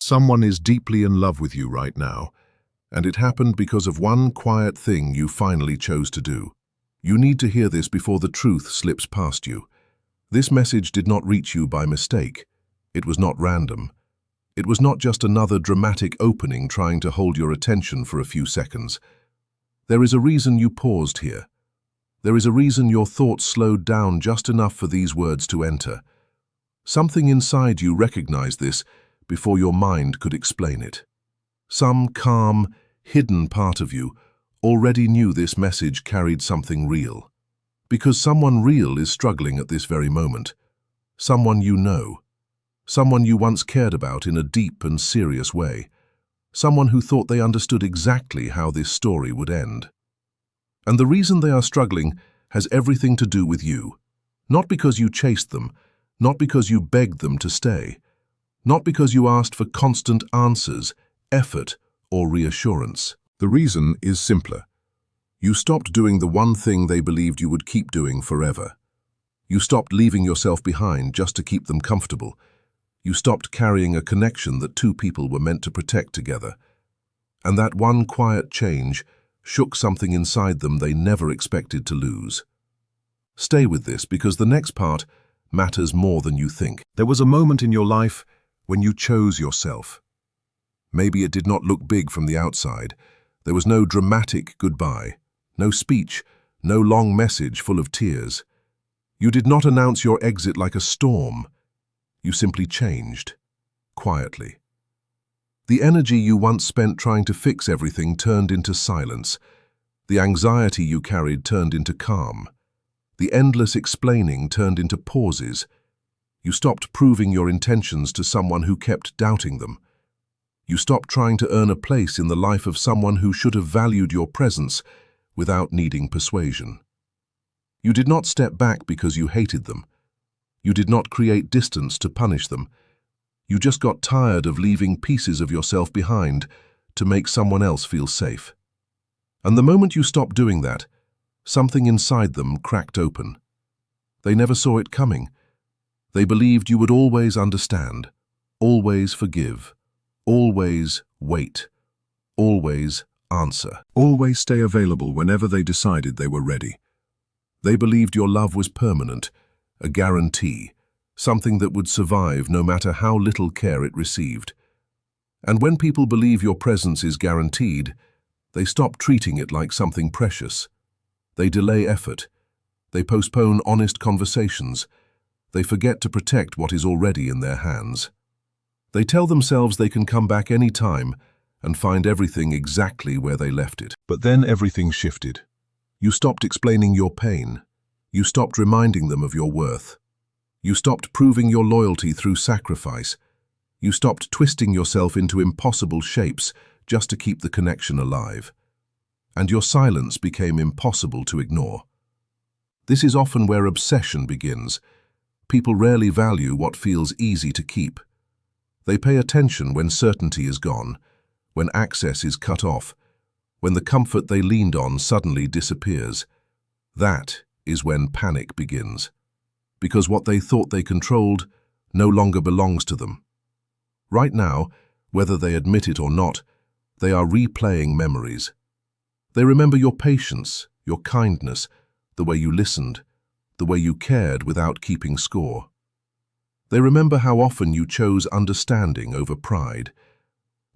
Someone is deeply in love with you right now, and it happened because of one quiet thing you finally chose to do. You need to hear this before the truth slips past you. This message did not reach you by mistake. It was not random. It was not just another dramatic opening trying to hold your attention for a few seconds. There is a reason you paused here. There is a reason your thoughts slowed down just enough for these words to enter. Something inside you recognized this before your mind could explain it. Some calm, hidden part of you already knew this message carried something real. Because someone real is struggling at this very moment. Someone you know. Someone you once cared about in a deep and serious way. Someone who thought they understood exactly how this story would end. And the reason they are struggling has everything to do with you. Not because you chased them, not because you begged them to stay, not because you asked for constant answers, effort, or reassurance. The reason is simpler. You stopped doing the one thing they believed you would keep doing forever. You stopped leaving yourself behind just to keep them comfortable. You stopped carrying a connection that two people were meant to protect together. And that one quiet change shook something inside them they never expected to lose. Stay with this because the next part matters more than you think. There was a moment in your life when you chose yourself. Maybe it did not look big from the outside. There was no dramatic goodbye, no speech, no long message full of tears. You did not announce your exit like a storm. You simply changed, quietly. The energy you once spent trying to fix everything turned into silence. The anxiety you carried turned into calm. The endless explaining turned into pauses. You stopped proving your intentions to someone who kept doubting them. You stopped trying to earn a place in the life of someone who should have valued your presence without needing persuasion. You did not step back because you hated them. You did not create distance to punish them. You just got tired of leaving pieces of yourself behind to make someone else feel safe. And the moment you stopped doing that, something inside them cracked open. They never saw it coming. They believed you would always understand, always forgive, always wait, always answer, always stay available whenever they decided they were ready. They believed your love was permanent, a guarantee, something that would survive no matter how little care it received. And when people believe your presence is guaranteed, they stop treating it like something precious. They delay effort. They postpone honest conversations. They forget to protect what is already in their hands. They tell themselves they can come back any time and find everything exactly where they left it. But then everything shifted. You stopped explaining your pain. You stopped reminding them of your worth. You stopped proving your loyalty through sacrifice. You stopped twisting yourself into impossible shapes just to keep the connection alive. And your silence became impossible to ignore. This is often where obsession begins. People rarely value what feels easy to keep. They pay attention when certainty is gone, when access is cut off, when the comfort they leaned on suddenly disappears. That is when panic begins. Because what they thought they controlled no longer belongs to them. Right now, whether they admit it or not, they are replaying memories. They remember your patience, your kindness, the way you listened, the way you cared without keeping score. They remember how often you chose understanding over pride.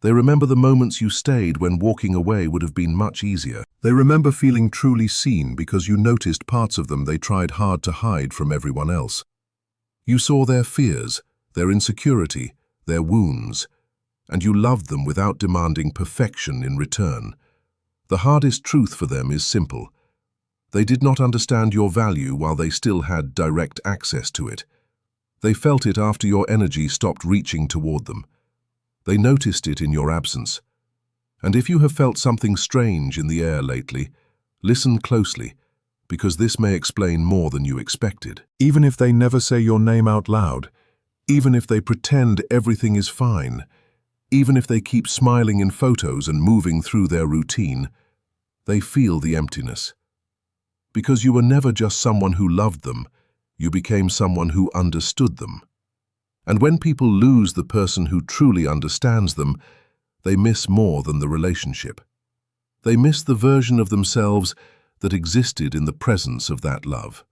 They remember the moments you stayed when walking away would have been much easier. They remember feeling truly seen because you noticed parts of them they tried hard to hide from everyone else. You saw their fears, their insecurity, their wounds, and you loved them without demanding perfection in return. The hardest truth for them is simple. They did not understand your value while they still had direct access to it. They felt it after your energy stopped reaching toward them. They noticed it in your absence. And if you have felt something strange in the air lately, listen closely, because this may explain more than you expected. Even if they never say your name out loud, even if they pretend everything is fine, even if they keep smiling in photos and moving through their routine, they feel the emptiness. Because you were never just someone who loved them, you became someone who understood them. And when people lose the person who truly understands them, they miss more than the relationship. They miss the version of themselves that existed in the presence of that love.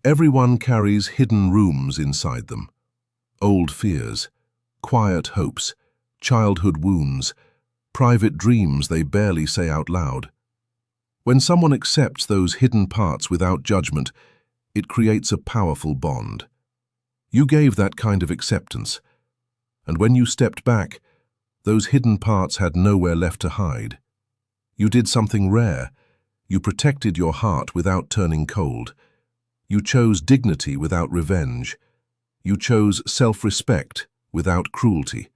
Everyone carries hidden rooms inside them. Old fears, quiet hopes, childhood wounds, private dreams they barely say out loud. When someone accepts those hidden parts without judgment, it creates a powerful bond. You gave that kind of acceptance, and when you stepped back, those hidden parts had nowhere left to hide. You did something rare. You protected your heart without turning cold. You chose dignity without revenge. You chose self-respect without cruelty.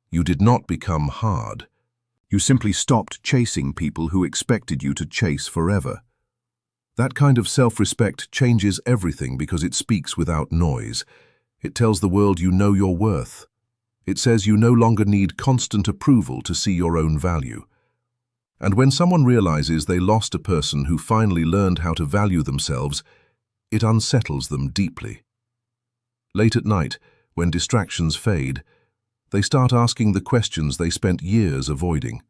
You did not become hard. You simply stopped chasing people who expected you to chase forever. That kind of self-respect changes everything because it speaks without noise. It tells the world you know your worth. It says you no longer need constant approval to see your own value. And when someone realizes they lost a person who finally learned how to value themselves, it unsettles them deeply. Late at night, when distractions fade, they start asking the questions they spent years avoiding.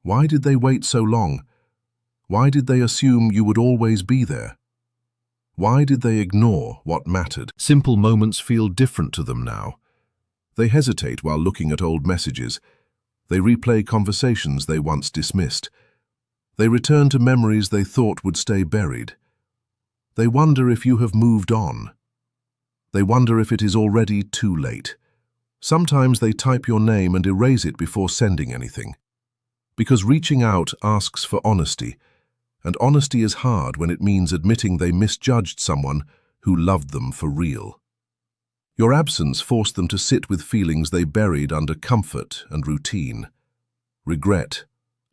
Why did they wait so long? Why did they assume you would always be there? Why did they ignore what mattered? Simple moments feel different to them now. They hesitate while looking at old messages. They replay conversations they once dismissed. They return to memories they thought would stay buried. They wonder if you have moved on. They wonder if it is already too late. Sometimes they type your name and erase it before sending anything. Because reaching out asks for honesty, and honesty is hard when it means admitting they misjudged someone who loved them for real. Your absence forced them to sit with feelings they buried under comfort and routine. Regret,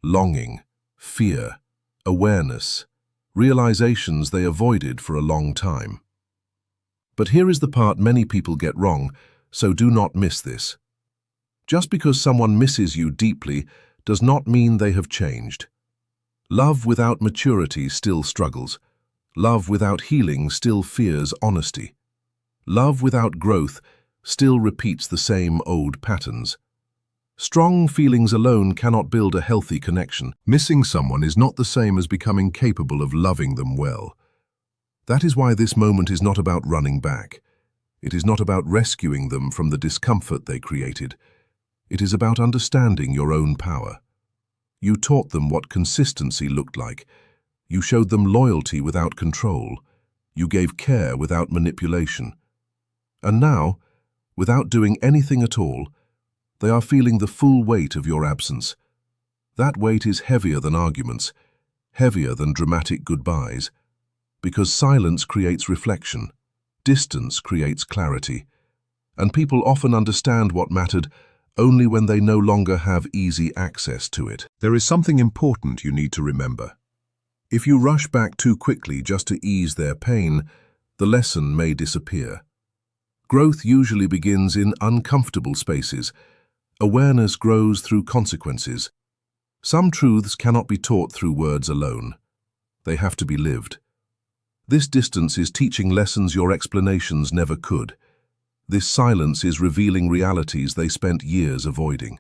longing, fear, awareness, realizations they avoided for a long time. But here is the part many people get wrong, so do not miss this. Just because someone misses you deeply does not mean they have changed. Love without maturity still struggles. Love without healing still fears honesty. Love without growth still repeats the same old patterns. Strong feelings alone cannot build a healthy connection. Missing someone is not the same as becoming capable of loving them well. That is why this moment is not about running back. It is not about rescuing them from the discomfort they created. It is about understanding your own power. You taught them what consistency looked like. You showed them loyalty without control. You gave care without manipulation. And now, without doing anything at all, they are feeling the full weight of your absence. That weight is heavier than arguments, heavier than dramatic goodbyes, because silence creates reflection, distance creates clarity, and people often understand what mattered only when they no longer have easy access to it. There is something important you need to remember. If you rush back too quickly just to ease their pain, the lesson may disappear. Growth usually begins in uncomfortable spaces. Awareness grows through consequences. Some truths cannot be taught through words alone. They have to be lived. This distance is teaching lessons your explanations never could. This silence is revealing realities they spent years avoiding.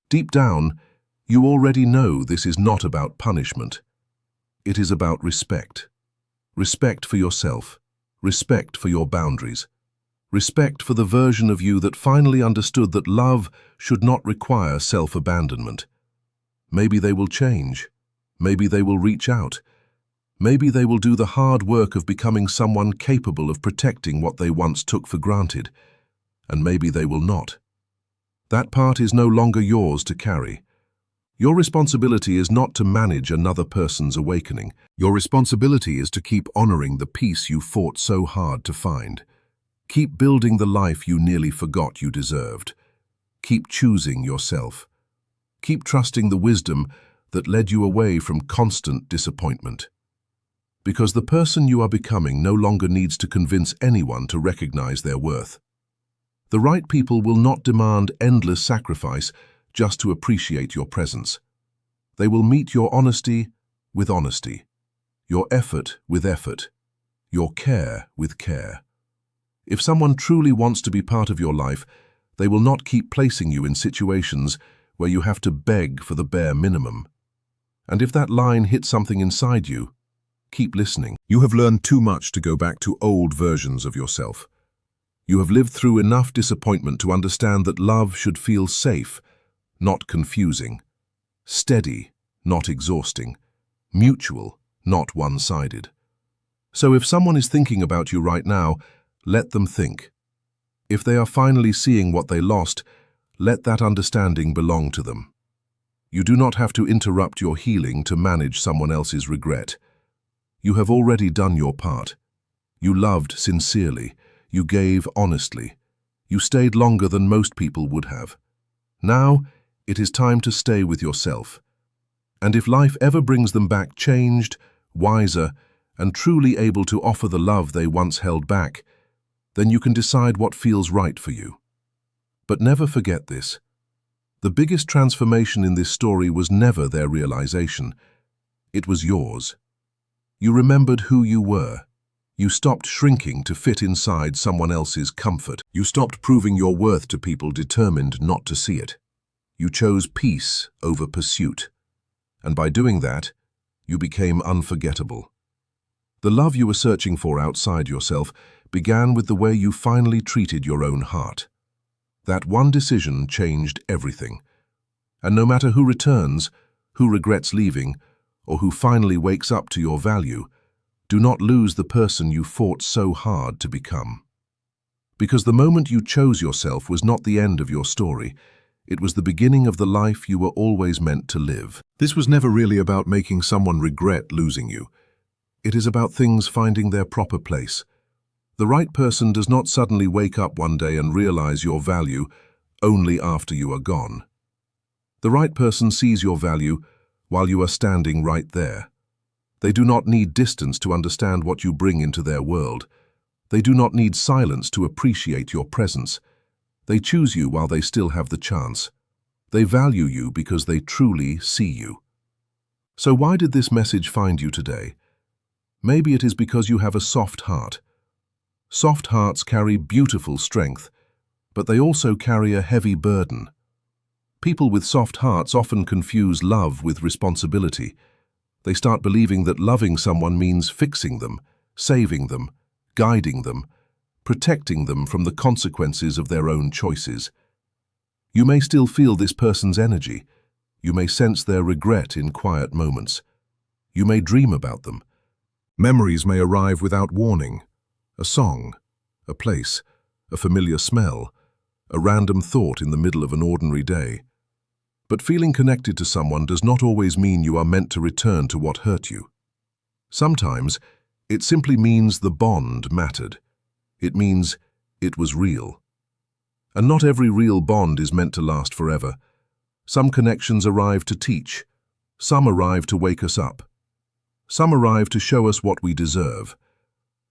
Deep down, you already know this is not about punishment. It is about respect. Respect for yourself. Respect for your boundaries. Respect for the version of you that finally understood that love should not require self-abandonment. Maybe they will change. Maybe they will reach out. Maybe they will do the hard work of becoming someone capable of protecting what they once took for granted. And maybe they will not. That part is no longer yours to carry. Your responsibility is not to manage another person's awakening. Your responsibility is to keep honoring the peace you fought so hard to find. Keep building the life you nearly forgot you deserved. Keep choosing yourself. Keep trusting the wisdom that led you away from constant disappointment. Because the person you are becoming no longer needs to convince anyone to recognize their worth. The right people will not demand endless sacrifice just to appreciate your presence. They will meet your honesty with honesty, your effort with effort, your care with care. If someone truly wants to be part of your life, they will not keep placing you in situations where you have to beg for the bare minimum. And if that line hits something inside you, keep listening. You have learned too much to go back to old versions of yourself. You have lived through enough disappointment to understand that love should feel safe, not confusing, steady, not exhausting, mutual, not one-sided. So if someone is thinking about you right now, let them think. If they are finally seeing what they lost, let that understanding belong to them. You do not have to interrupt your healing to manage someone else's regret. You have already done your part. You loved sincerely. You gave honestly. You stayed longer than most people would have. Now, it is time to stay with yourself. And if life ever brings them back changed, wiser, and truly able to offer the love they once held back, then you can decide what feels right for you. But never forget this. The biggest transformation in this story was never their realization. It was yours. You remembered who you were. You stopped shrinking to fit inside someone else's comfort. You stopped proving your worth to people determined not to see it. You chose peace over pursuit. And by doing that, you became unforgettable. The love you were searching for outside yourself began with the way you finally treated your own heart. That one decision changed everything. And no matter who returns, who regrets leaving, or who finally wakes up to your value, do not lose the person you fought so hard to become. Because the moment you chose yourself was not the end of your story. It was the beginning of the life you were always meant to live. This was never really about making someone regret losing you. It is about things finding their proper place. The right person does not suddenly wake up one day and realize your value only after you are gone. The right person sees your value while you are standing right there. They do not need distance to understand what you bring into their world. They do not need silence to appreciate your presence. They choose you while they still have the chance. They value you because they truly see you. So why did this message find you today? Maybe it is because you have a soft heart. Soft hearts carry beautiful strength, but they also carry a heavy burden. People with soft hearts often confuse love with responsibility. They start believing that loving someone means fixing them, saving them, guiding them, protecting them from the consequences of their own choices. You may still feel this person's energy. You may sense their regret in quiet moments. You may dream about them. Memories may arrive without warning. A song, a place, a familiar smell, a random thought in the middle of an ordinary day. But feeling connected to someone does not always mean you are meant to return to what hurt you. Sometimes, it simply means the bond mattered. It means it was real. And not every real bond is meant to last forever. Some connections arrive to teach. Some arrive to wake us up. Some arrive to show us what we deserve.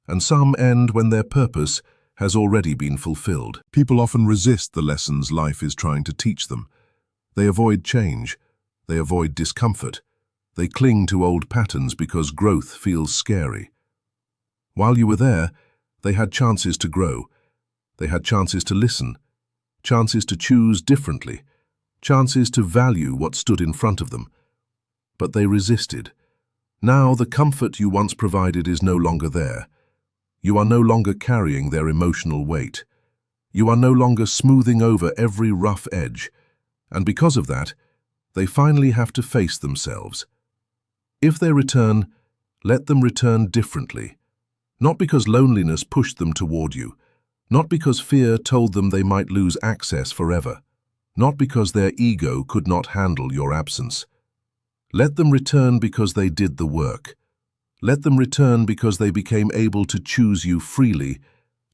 And some end when their purpose has already been fulfilled. People often resist the lessons life is trying to teach them. They avoid change. They avoid discomfort. They cling to old patterns because growth feels scary. While you were there, they had chances to grow. They had chances to listen, chances to choose differently, chances to value what stood in front of them. But they resisted. Now the comfort you once provided is no longer there. You are no longer carrying their emotional weight. You are no longer smoothing over every rough edge. And because of that, they finally have to face themselves. If they return, let them return differently. Not because loneliness pushed them toward you. Not because fear told them they might lose access forever. Not because their ego could not handle your absence. Let them return because they did the work. Let them return because they became able to choose you freely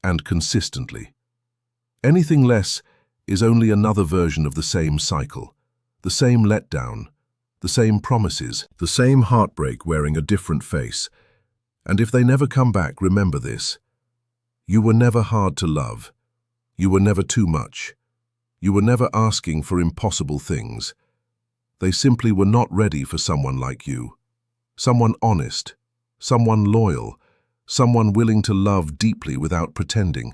and consistently. Anything less is only another version of the same cycle, the same letdown, the same promises, the same heartbreak wearing a different face. And if they never come back, remember this. You were never hard to love. You were never too much. You were never asking for impossible things. They simply were not ready for someone like you. Someone honest, someone loyal, someone willing to love deeply without pretending.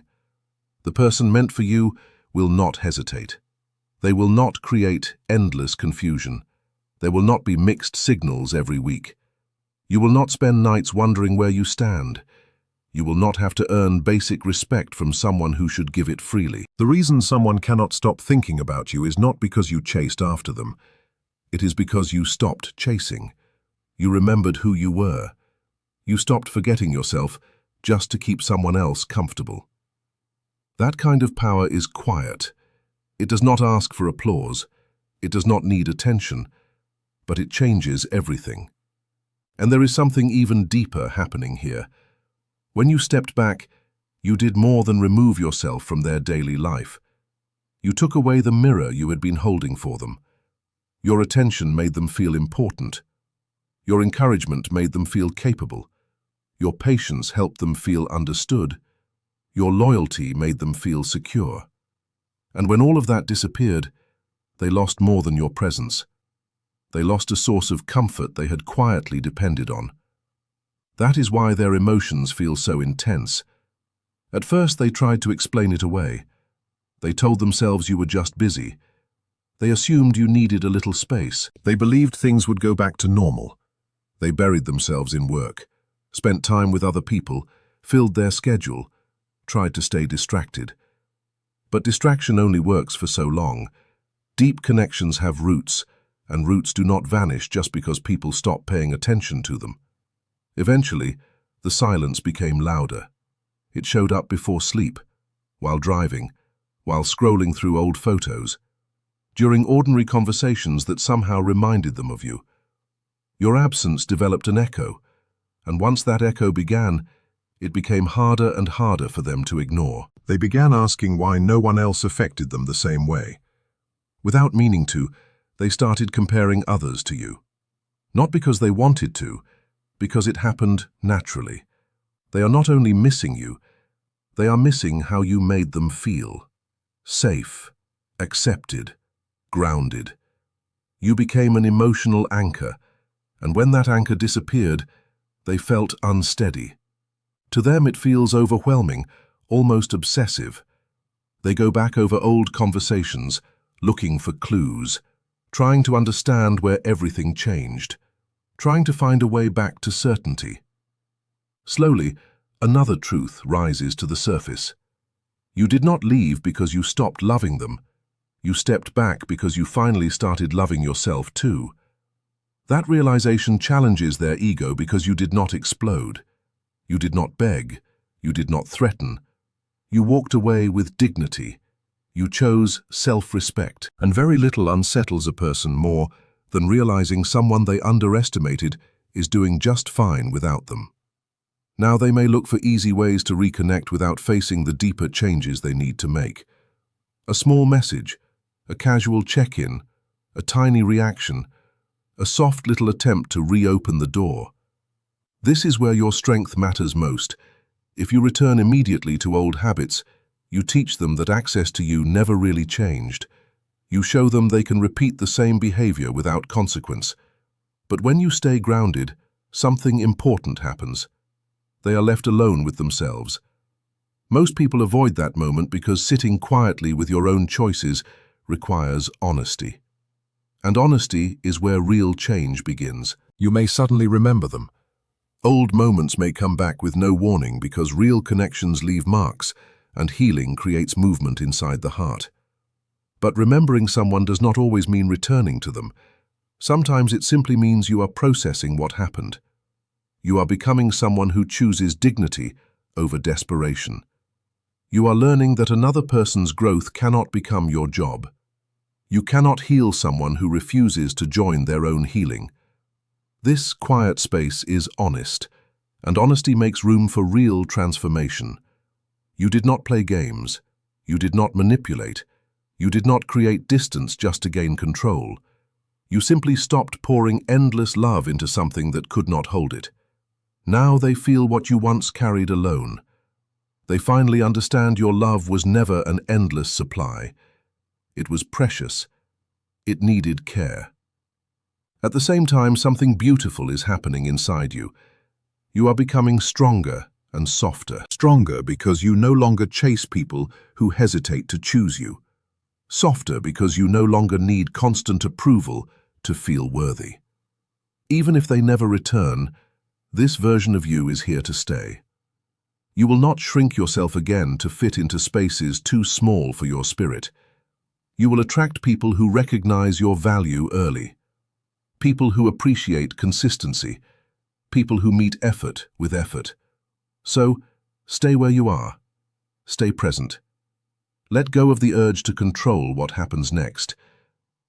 The person meant for you will not hesitate. They will not create endless confusion. There will not be mixed signals every week. You will not spend nights wondering where you stand. You will not have to earn basic respect from someone who should give it freely. The reason someone cannot stop thinking about you is not because you chased after them. It is because you stopped chasing. You remembered who you were. You stopped forgetting yourself just to keep someone else comfortable. That kind of power is quiet. It does not ask for applause. It does not need attention, but it changes everything. And there is something even deeper happening here. When you stepped back, you did more than remove yourself from their daily life. You took away the mirror you had been holding for them. Your attention made them feel important. Your encouragement made them feel capable. Your patience helped them feel understood. Your loyalty made them feel secure. And when all of that disappeared, they lost more than your presence. They lost a source of comfort they had quietly depended on. That is why their emotions feel so intense. At first they tried to explain it away. They told themselves you were just busy. They assumed you needed a little space. They believed things would go back to normal. They buried themselves in work, spent time with other people, filled their schedule, tried to stay distracted. But distraction only works for so long. Deep connections have roots, and roots do not vanish just because people stop paying attention to them. Eventually, the silence became louder. It showed up before sleep, while driving, while scrolling through old photos, during ordinary conversations that somehow reminded them of you. Your absence developed an echo, and once that echo began, it became harder and harder for them to ignore. They began asking why no one else affected them the same way. Without meaning to, they started comparing others to you. Not because they wanted to, because it happened naturally. They are not only missing you, they are missing how you made them feel. Safe, accepted, grounded. You became an emotional anchor, and when that anchor disappeared, they felt unsteady. To them it feels overwhelming, almost obsessive. They go back over old conversations, looking for clues, trying to understand where everything changed, trying to find a way back to certainty. Slowly, another truth rises to the surface. You did not leave because you stopped loving them. You stepped back because you finally started loving yourself too. That realization challenges their ego because you did not explode. You did not beg. You did not threaten. You walked away with dignity. You chose self-respect. And very little unsettles a person more than realizing someone they underestimated is doing just fine without them. Now they may look for easy ways to reconnect without facing the deeper changes they need to make. A small message, a casual check-in, a tiny reaction, a soft little attempt to reopen the door. This is where your strength matters most. If you return immediately to old habits, you teach them that access to you never really changed. You show them they can repeat the same behavior without consequence. But when you stay grounded, something important happens. They are left alone with themselves. Most people avoid that moment because sitting quietly with your own choices requires honesty. And honesty is where real change begins. You may suddenly remember them. Old moments may come back with no warning because real connections leave marks, and healing creates movement inside the heart. But remembering someone does not always mean returning to them. Sometimes it simply means you are processing what happened. You are becoming someone who chooses dignity over desperation. You are learning that another person's growth cannot become your job. You cannot heal someone who refuses to join their own healing. This quiet space is honest, and honesty makes room for real transformation. You did not play games. You did not manipulate. You did not create distance just to gain control. You simply stopped pouring endless love into something that could not hold it. Now they feel what you once carried alone. They finally understand your love was never an endless supply. It was precious. It needed care. At the same time, something beautiful is happening inside you. You are becoming stronger and softer. Stronger because you no longer chase people who hesitate to choose you. Softer because you no longer need constant approval to feel worthy. Even if they never return, this version of you is here to stay. You will not shrink yourself again to fit into spaces too small for your spirit. You will attract people who recognize your value early. People who appreciate consistency. People who meet effort with effort. So, stay where you are. Stay present. Let go of the urge to control what happens next.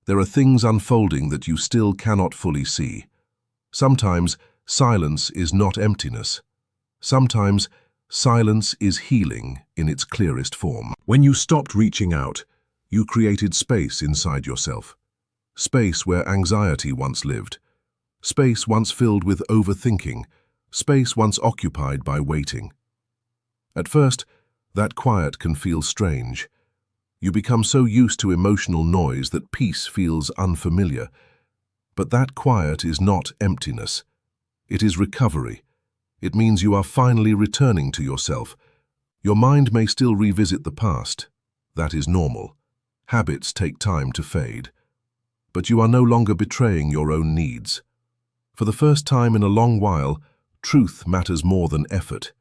There are things unfolding that you still cannot fully see. Sometimes, silence is not emptiness. Sometimes, silence is healing in its clearest form. When you stopped reaching out, you created space inside yourself. Space where anxiety once lived. Space once filled with overthinking. Space once occupied by waiting. At first, that quiet can feel strange. You become so used to emotional noise that peace feels unfamiliar. But that quiet is not emptiness. It is recovery. It means you are finally returning to yourself. Your mind may still revisit the past. That is normal. Habits take time to fade. But you are no longer betraying your own needs. For the first time in a long while, truth matters more than effort.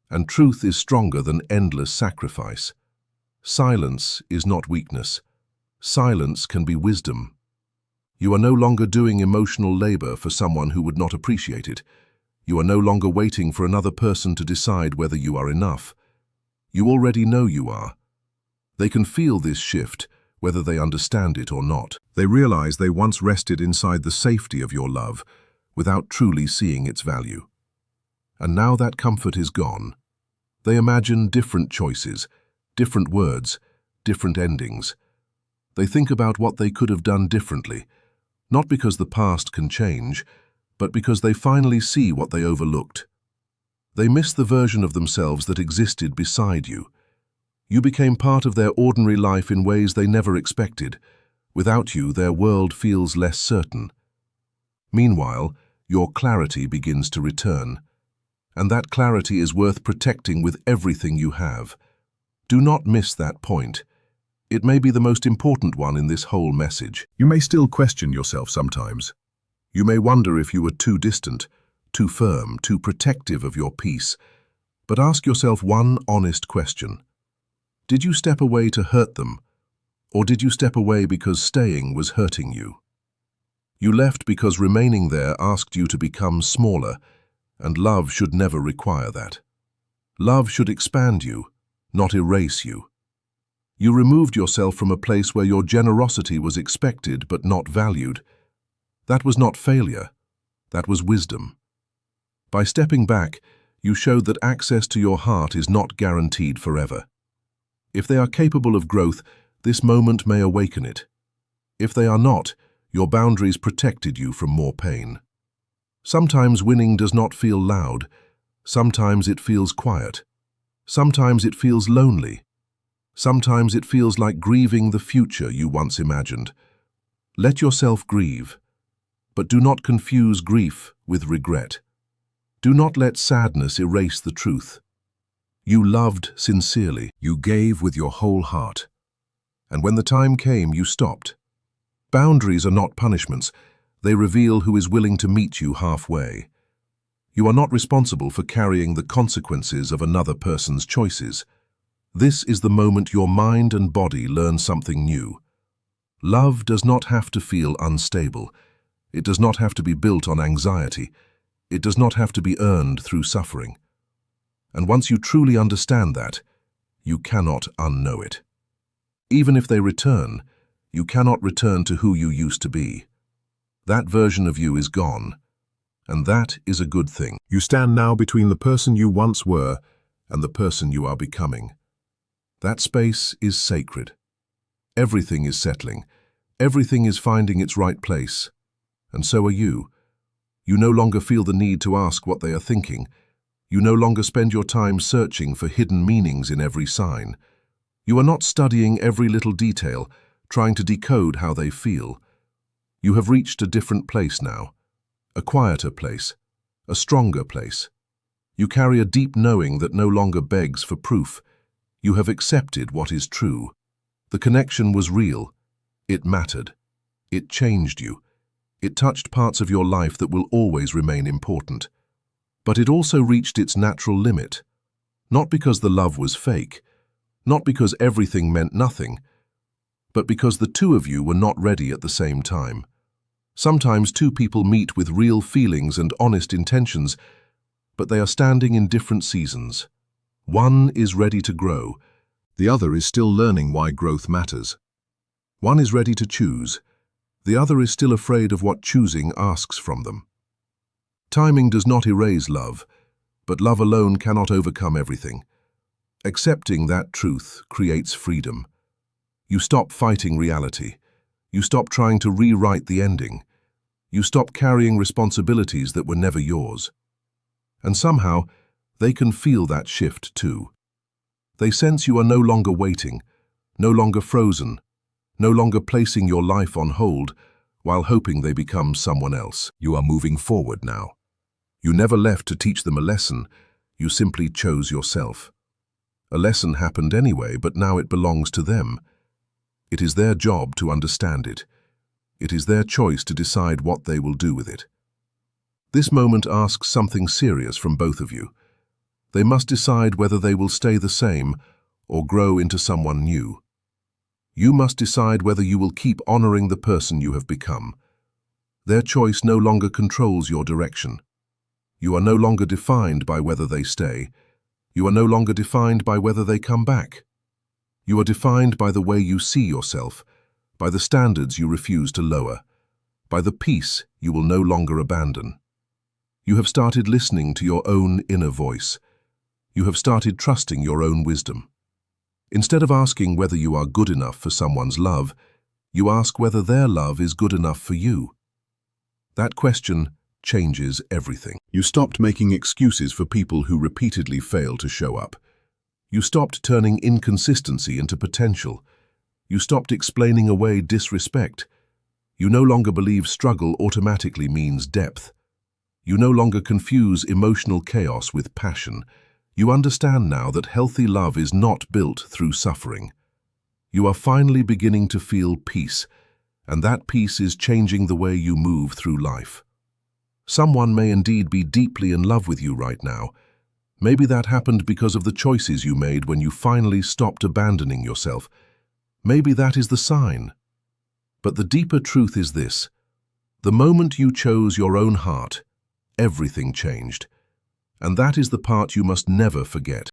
And truth is stronger than endless sacrifice. Silence is not weakness. Silence can be wisdom. You are no longer doing emotional labor for someone who would not appreciate it. You are no longer waiting for another person to decide whether you are enough. You already know you are. They can feel this shift, whether they understand it or not. They realize they once rested inside the safety of your love, without truly seeing its value. And now that comfort is gone. They imagine different choices, different words, different endings. They think about what they could have done differently, not because the past can change, but because they finally see what they overlooked. They miss the version of themselves that existed beside you. You became part of their ordinary life in ways they never expected. Without you, their world feels less certain. Meanwhile, your clarity begins to return. And that clarity is worth protecting with everything you have. Do not miss that point. It may be the most important one in this whole message. You may still question yourself sometimes. You may wonder if you were too distant, too firm, too protective of your peace. But ask yourself one honest question. Did you step away to hurt them? Or did you step away because staying was hurting you? You left because remaining there asked you to become smaller, and love should never require that. Love should expand you, not erase you. You removed yourself from a place where your generosity was expected but not valued. That was not failure. That was wisdom. By stepping back, you showed that access to your heart is not guaranteed forever. If they are capable of growth, this moment may awaken it. If they are not, your boundaries protected you from more pain. Sometimes winning does not feel loud. Sometimes it feels quiet. Sometimes it feels lonely. Sometimes it feels like grieving the future you once imagined. Let yourself grieve, but do not confuse grief with regret. Do not let sadness erase the truth. You loved sincerely. You gave with your whole heart. And when the time came, you stopped. Boundaries are not punishments. They reveal who is willing to meet you halfway. You are not responsible for carrying the consequences of another person's choices. This is the moment your mind and body learn something new. Love does not have to feel unstable. It does not have to be built on anxiety. It does not have to be earned through suffering. And once you truly understand that, you cannot unknow it. Even if they return, you cannot return to who you used to be. That version of you is gone, and that is a good thing. You stand now between the person you once were and the person you are becoming. That space is sacred. Everything is settling. Everything is finding its right place. And so are you. You no longer feel the need to ask what they are thinking. You no longer spend your time searching for hidden meanings in every sign. You are not studying every little detail, trying to decode how they feel. You have reached a different place now. A quieter place. A stronger place. You carry a deep knowing that no longer begs for proof. You have accepted what is true. The connection was real. It mattered. It changed you. It touched parts of your life that will always remain important. But it also reached its natural limit. Not because the love was fake, not because everything meant nothing, but because the two of you were not ready at the same time. Sometimes two people meet with real feelings and honest intentions, but they are standing in different seasons. One is ready to grow. The other is still learning why growth matters. One is ready to choose. The other is still afraid of what choosing asks from them. Timing does not erase love, but love alone cannot overcome everything. Accepting that truth creates freedom. You stop fighting reality. You stop trying to rewrite the ending. You stop carrying responsibilities that were never yours. And somehow, they can feel that shift too. They sense you are no longer waiting, no longer frozen, no longer placing your life on hold while hoping they become someone else. You are moving forward now. You never left to teach them a lesson. You simply chose yourself. A lesson happened anyway, but now it belongs to them. It is their job to understand it. It is their choice to decide what they will do with it. This moment asks something serious from both of you. They must decide whether they will stay the same or grow into someone new. You must decide whether you will keep honoring the person you have become. Their choice no longer controls your direction. You are no longer defined by whether they stay. You are no longer defined by whether they come back. You are defined by the way you see yourself, by the standards you refuse to lower, by the peace you will no longer abandon. You have started listening to your own inner voice. You have started trusting your own wisdom. Instead of asking whether you are good enough for someone's love, you ask whether their love is good enough for you. That question changes everything. You stopped making excuses for people who repeatedly fail to show up. You stopped turning inconsistency into potential. You stopped explaining away disrespect. You no longer believe struggle automatically means depth. You no longer confuse emotional chaos with passion. You understand now that healthy love is not built through suffering. You are finally beginning to feel peace, and that peace is changing the way you move through life. Someone may indeed be deeply in love with you right now. Maybe that happened because of the choices you made when you finally stopped abandoning yourself. Maybe that is the sign. But the deeper truth is this: the moment you chose your own heart, everything changed. And that is the part you must never forget.